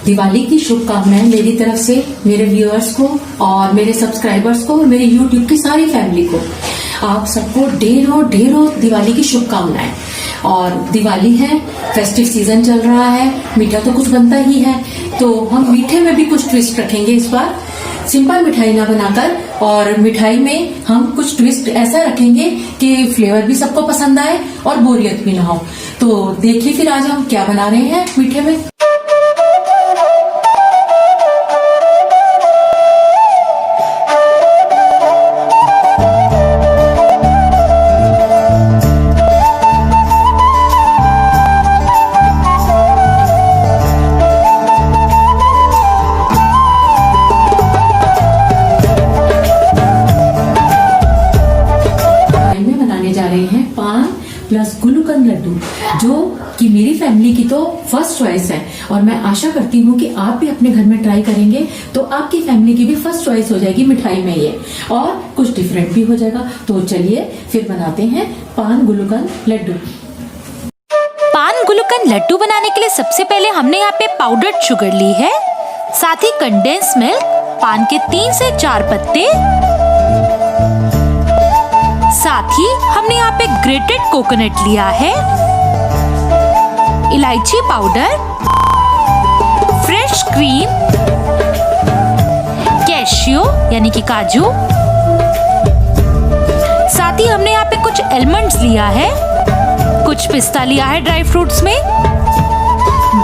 दिवाली की शुभकामनाएं मेरी तरफ से मेरे व्यूअर्स को और मेरे सब्सक्राइबर्स को और मेरे यूट्यूब की सारी फैमिली को। आप सबको ढेरों ढेरों दिवाली की शुभकामनाएं। और दिवाली है, फेस्टिव सीजन चल रहा है, मीठा तो कुछ बनता ही है, तो हम मीठे में भी कुछ ट्विस्ट रखेंगे इस बार। सिंपल मिठाई ना बनाकर और मिठाई में हम कुछ ट्विस्ट ऐसा रखेंगे कि फ्लेवर भी सबको पसंद आए और बोरियत भी ना हो। तो देखिए फिर आज हम क्या बना रहे हैं मीठे में। पान प्लस गुलकंद लड्डू, जो कि मेरी फैमिली की तो फर्स्ट चॉइस है और मैं आशा करती हूँ कि आप भी अपने घर में ट्राई करेंगे तो आपकी फैमिली की भी फर्स्ट चॉइस हो जाएगी मिठाई में ये, और कुछ डिफरेंट भी हो जाएगा। तो चलिए फिर बनाते हैं पान गुलकंद लड्डू। पान गुलकंद लड्डू बनाने के लिए सबसे पहले हमने यहाँ पे पाउडर्ड शुगर ली है, साथ ही कंडेंस मिल्क, पान के 3 से 4 पत्ते, साथ ही हमने यहाँ पे ग्रेटेड कोकोनट लिया है, इलायची पाउडर, फ्रेश क्रीम, कैशियो यानी कि काजू, साथ ही हमने यहाँ पे कुछ आलमंड्स लिया है, कुछ पिस्ता लिया है ड्राई फ्रूट्स में,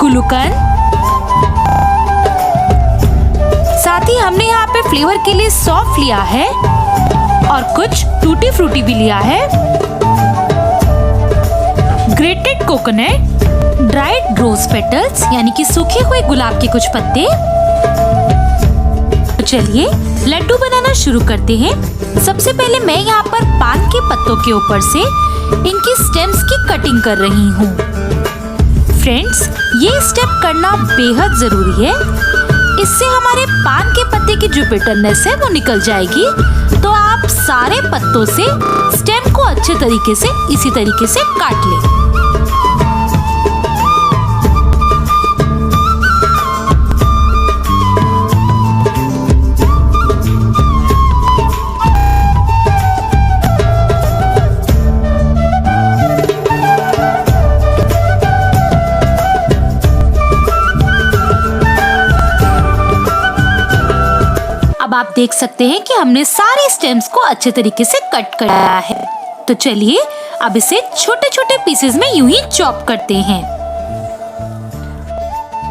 गुलकंद, साथ ही हमने यहाँ पे फ्लेवर के लिए सौंफ लिया है और कुछ टूटी फ्रूटी भी लिया है, grated coconut, dried rose petals यानी कि सूखे हुए गुलाब के कुछ पत्ते। तो चलिए लड्डू बनाना शुरू करते हैं। सबसे पहले मैं यहाँ पर पान के पत्तों के ऊपर से इनकी स्टेम्स की कटिंग कर रही हूँ। फ्रेंड्स, ये स्टेप करना बेहद जरूरी है, इससे हमारे पान के पत्ते की जो बिटरनेस है वो निकल जाएगी। तो आप सारे पत्तों से स्टेम को अच्छे तरीके से इसी तरीके से काट लें। अब आप देख सकते हैं कि हमने सारे स्टेम्स को अच्छे तरीके से कट कर लिया है। तो चलिए अब इसे छोटे छोटे पीसेस में यूं ही चॉप करते हैं।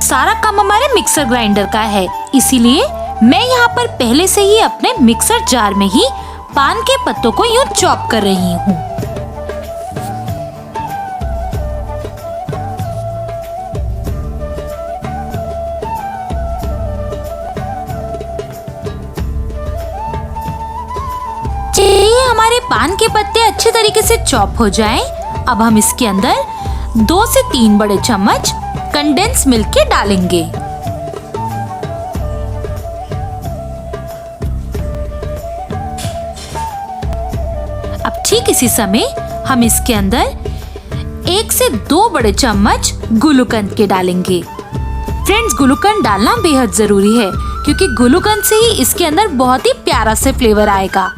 सारा काम हमारे मिक्सर ग्राइंडर का है, इसीलिए मैं यहाँ पर पहले से ही अपने मिक्सर जार में ही पान के पत्तों को यूं चॉप कर रही हूँ। हमारे पान के पत्ते अच्छे तरीके से चॉप हो जाएं, अब हम इसके अंदर 2 से 3 बड़े चम्मच कंडेंस मिल्क के डालेंगे। अब ठीक इसी समय हम इसके अंदर 1 से 2 बड़े चम्मच गुलकंद के डालेंगे। फ्रेंड्स, गुलकंद डालना बेहद जरूरी है क्योंकि गुलकंद से ही इसके अंदर बहुत ही प्यारा से फ्लेवर आएगा।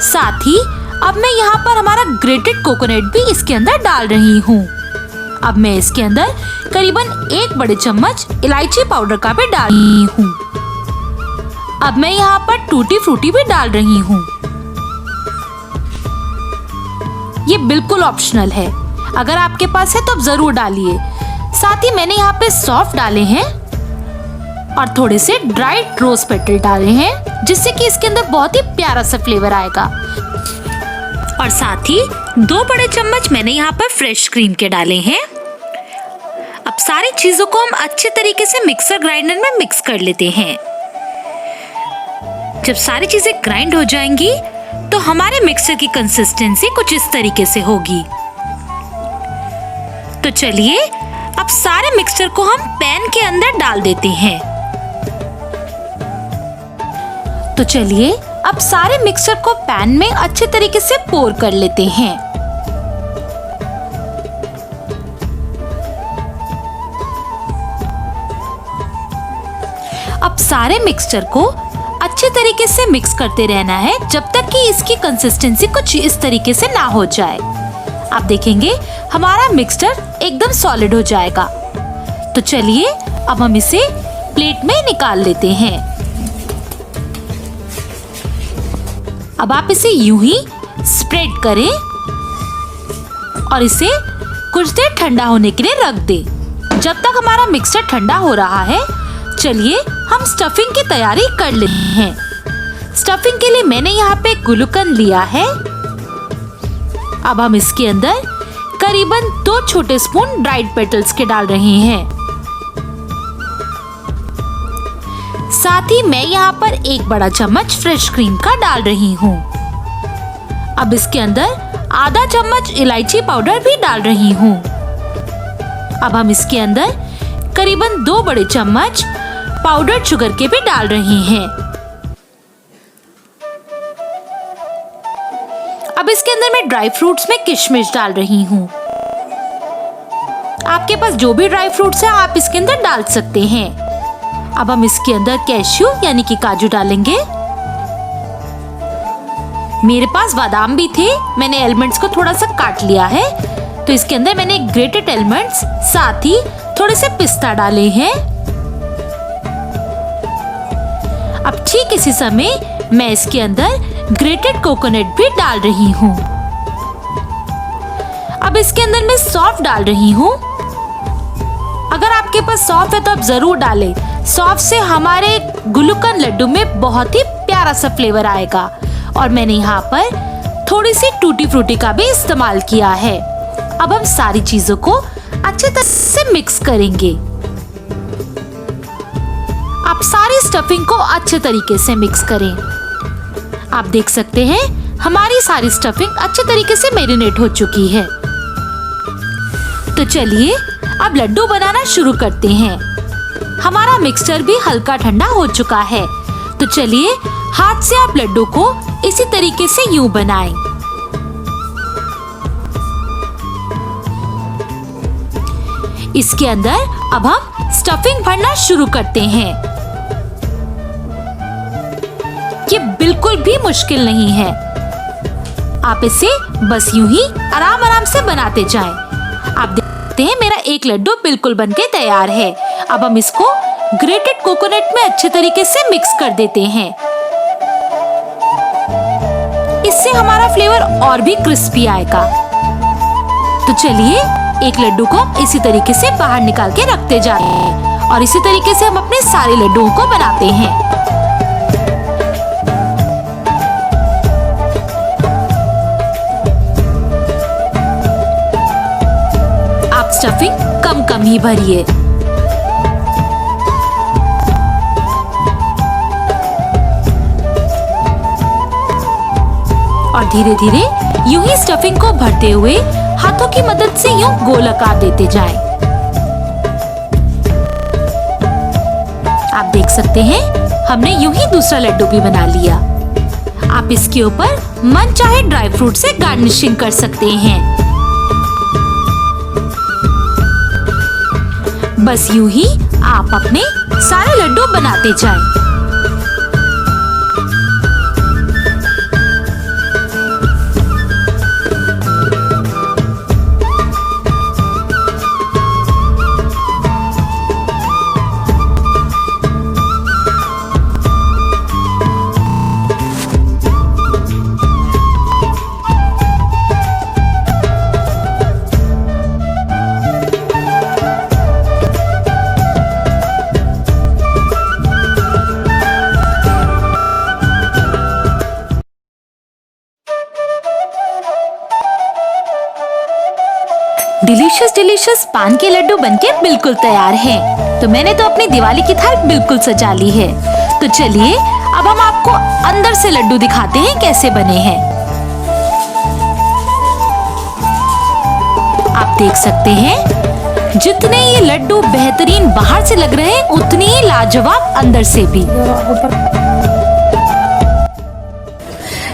साथ ही अब मैं यहाँ पर हमारा ग्रेटेड कोकोनट भी इसके अंदर डाल रही हूँ। अब मैं इसके अंदर करीबन 1 बड़े चम्मच इलायची पाउडर का भी डाल रही हूँ। अब मैं यहाँ पर टूटी फ्रूटी भी डाल रही हूँ। ये बिल्कुल ऑप्शनल है, अगर आपके पास है तो आप जरूर डालिए। साथ ही मैंने यहाँ पे सौंफ डाले हैं और थोड़े से ड्राइड रोज पेटल डाले हैं, जिससे कि इसके अंदर बहुत ही प्यारा सा फ्लेवर आएगा। और साथ ही 2 बड़े चम्मच मैंने यहाँ पर फ्रेश क्रीम के डाले हैं। अब सारी चीजों को हम अच्छे तरीके से मिक्सर ग्राइंडर में मिक्स कर लेते हैं। जब सारी चीजें ग्राइंड हो जाएंगी तो हमारे मिक्सर की कंसिस्टेंसी कुछ इस तरीके से होगी। तो चलिए अब सारे मिक्सचर को हम पैन के अंदर डाल देते हैं। तो चलिए अब सारे मिक्सचर को पैन में अच्छे तरीके से पोर कर लेते हैं। सारे मिक्सचर को अच्छे तरीके से मिक्स करते रहना है जब तक कि इसकी कंसिस्टेंसी कुछ इस तरीके से ना हो जाए। आप देखेंगे हमारा मिक्सचर एकदम सॉलिड हो जाएगा। तो चलिए अब हम इसे प्लेट में निकाल लेते हैं। अब आप इसे यूं ही स्प्रेड करें और इसे कुछ देर ठंडा होने के लिए रख दें। जब तक हमारा मिक्सचर ठंडा हो रहा है, चलिए हम स्टफिंग की तैयारी कर लेते हैं। स्टफिंग के लिए मैंने यहाँ पे गुलूकंद लिया है। अब हम इसके अंदर करीबन 2 छोटे स्पून ड्राइड पेटल्स के डाल रहे हैं। साथ ही मैं यहाँ पर 1 बड़ा चम्मच फ्रेश क्रीम का डाल रही हूँ। अब इसके अंदर आधा चम्मच इलायची पाउडर भी डाल रही हूँ। अब हम इसके अंदर करीबन 2 बड़े चम्मच पाउडर्ड शुगर के भी डाल रहे हैं। अब इसके अंदर मैं ड्राई फ्रूट्स में किशमिश डाल रही हूँ। आपके पास जो भी ड्राई फ्रूट्स है आप इसके अंदर डाल सकते हैं। अब हम इसके अंदर कैश्यू यानी कि काजू डालेंगे। मेरे पास बादाम भी थे, मैंने एलमंड्स को थोड़ा सा काट लिया है। तो इसके अंदर मैंने ग्रेटेड एलमंड्स साथ ही थोड़े से पिस्ता डाले हैं। अब ठीक इसी समय मैं इसके अंदर ग्रेटेड कोकोनट भी डाल रही हूँ। अब इसके अंदर मैं सौंफ डाल रही हूँ। अगर आपके पास सौंफ है तो आप जरूर डालें। सौंफ से हमारे गुलूकंद लड्डू में बहुत ही प्यारा सा फ्लेवर आएगा। और मैंने यहाँ पर थोड़ी सी टूटी फ्रूटी का भी इस्तेमाल किया है। अब हम सारी चीजों को अच्छे तरह से मिक्स करेंगे। आप सारी स्टफिंग को अच्छे तरीके से मिक्स करें। आप देख सकते हैं हमारी सारी स्टफिंग अच्छे तरीके से मैरिनेट हो चुकी है। तो चलिए अब लड्डू बनाना शुरू करते हैं। हमारा मिक्सचर भी हल्का ठंडा हो चुका है। तो चलिए हाथ से आप लड्डू को इसी तरीके से यूं बनाएं। इसके अंदर अब हम स्टफिंग भरना शुरू करते हैं। ये बिल्कुल भी मुश्किल नहीं है। आप इसे बस यूं ही आराम आराम से बनाते जाएं। आप देखते हैं मेरा एक लड्डू बिल्कुल बनके तैयार है। अब हम इसको ग्रेटेड कोकोनट में अच्छे तरीके से मिक्स कर देते हैं। इससे हमारा फ्लेवर और भी क्रिस्पी आएगा। तो चलिए एक लड्डू को इसी तरीके से बाहर निकाल के रखते जा रहे हैं और इसी तरीके से हम अपने सारे लड्डुओं को बनाते हैं। आप स्टफिंग कम कम ही भरिए। और धीरे धीरे यूं ही स्टफिंग को भरते हुए हाथों की मदद से यूं गोल आकार देते जाएं। आप देख सकते हैं हमने यूं ही दूसरा लड्डू भी बना लिया। आप इसके ऊपर मन चाहे ड्राई फ्रूट से गार्निशिंग कर सकते हैं। बस यूं ही आप अपने सारे लड्डू बनाते जाएं। डिलीशियस पान के लड्डू बनके बिल्कुल तैयार हैं। तो मैंने तो अपनी दिवाली की थाल बिल्कुल सजा ली है। तो चलिए अब हम आपको अंदर से लड्डू दिखाते हैं कैसे बने हैं। आप देख सकते हैं जितने ये लड्डू बेहतरीन बाहर से लग रहे हैं उतनी ही लाजवाब अंदर से भी।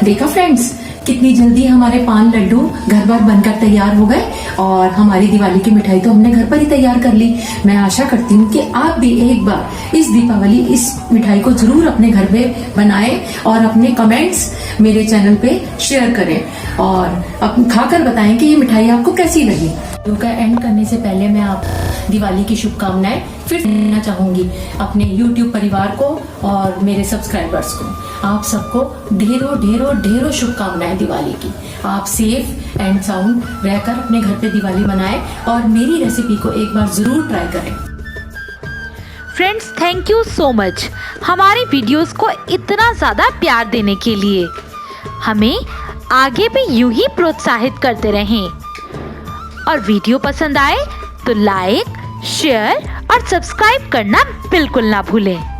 देखा फ्रेंड्स, कितनी जल्दी हमारे पान लड्डू घर पर बनकर तैयार हो गए और हमारी दिवाली की मिठाई तो हमने घर पर ही तैयार कर ली। मैं आशा करती हूँ कि आप भी एक बार इस दीपावली इस मिठाई को जरूर अपने घर पे बनाएं और अपने कमेंट्स मेरे चैनल पे शेयर करें और खाकर बताएं कि ये मिठाई आपको कैसी लगी। वीडियो का एंड करने से पहले मैं आप दिवाली की शुभकामनाएं फिर देना चाहूंगी अपने YouTube परिवार को और मेरे सब्सक्राइबर्स को। आप सबको ढेरों ढेरों ढेरों शुभकामनाएं दिवाली की। आप सेफ एंड साउंड रहकर अपने घर पे दिवाली मनाएं और मेरी रेसिपी को एक बार जरूर ट्राई करें। Friends, thank you so much हमारी वीडियोस को इतना ज़्यादा प्यार देने के लिए। हमें आगे भी यूं ही प्रोत्साहित करते रहें और वीडियो पसंद आए तो लाइक, शेयर और सब्सक्राइब करना बिल्कुल ना भूलें।